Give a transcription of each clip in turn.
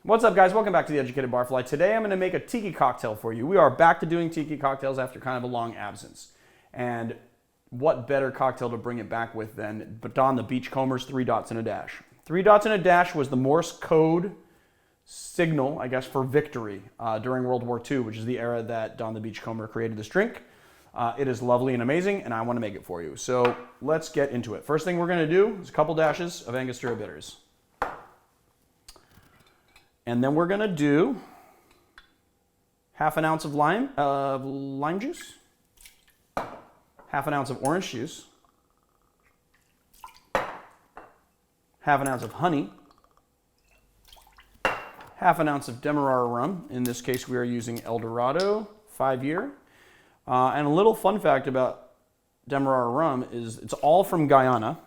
What's up, guys? Welcome back to The Educated Barfly. Today I'm going to make a tiki cocktail for you. We are back to doing tiki cocktails after kind of a long absence. And what better cocktail to bring it back with than Donn the Beachcomber's 3 dots and a dash. 3 dots and a dash was the Morse code signal, I guess, for victory during World War II, which is the era that Donn the Beachcomber created this drink. It is lovely and amazing, and I want to make it for you. So let's get into it. First thing we're going to do is a couple dashes of Angostura bitters. And then we're going to do half an ounce of lime juice, half an ounce of orange juice, half an ounce of honey, half an ounce of Demerara rum. In this case, we are using Eldorado 5-year. And a little fun fact about Demerara rum is it's all from Guyana.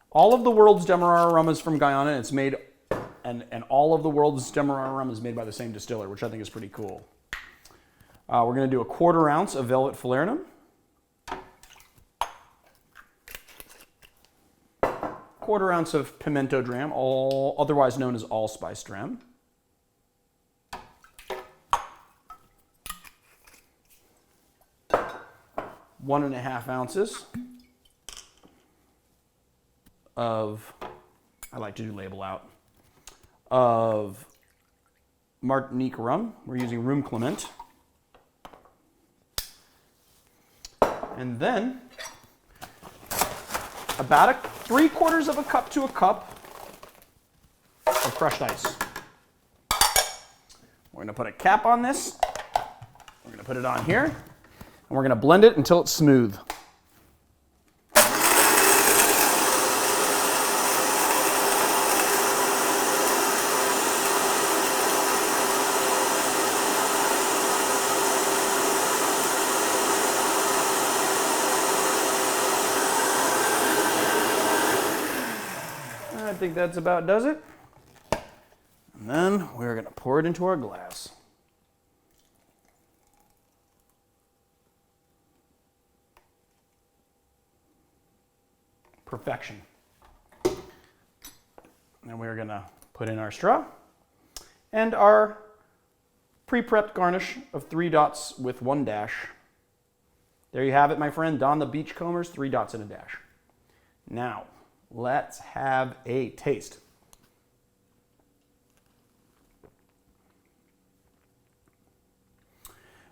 All of the world's Demerara rum is from Guyana. It's made, and all of the world's Demerara rum is made by the same distiller, which I think is pretty cool. We're going to do a 1/4 ounce of Velvet Falernum, 1/4 ounce of Pimento Dram, otherwise known as allspice dram, 1½ ounces of, I like to do label out, of Martinique Rum. We're using Room Clement. And then about 3/4 of a cup to a cup of crushed ice. We're going to put a cap on this. We're going to put it on here. And we're going to blend it until it's smooth. I think that's about does it. And then we're going to pour it into our glass. Perfection. And we're going to put in our straw and our pre-prepped garnish of 3 dots with 1 dash. There you have it, my friend. Donn the Beachcomber's 3 dots and a dash. Now, let's have a taste.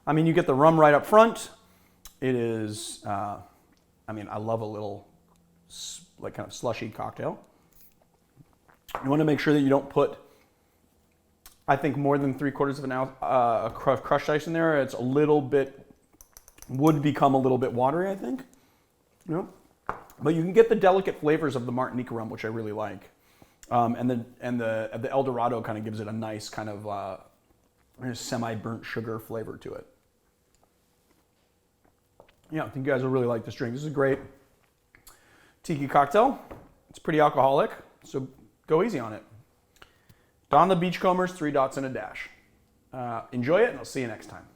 I mean, you get the rum right up front. It is, I love a little like kind of slushy cocktail. You want to make sure that you don't put, I think, more than 3/4 of an ounce crushed ice in there. It's a little bit, would become a little bit watery, I think. You know? But you can get the delicate flavors of the Martinique Rum, which I really like. And the Eldorado kind of gives it a nice kind of semi-burnt sugar flavor to it. Yeah, I think you guys will really like this drink. This is a great tiki cocktail. It's pretty alcoholic, so go easy on it. Donn the Beachcomber's 3 dots and a dash. Enjoy it, and I'll see you next time.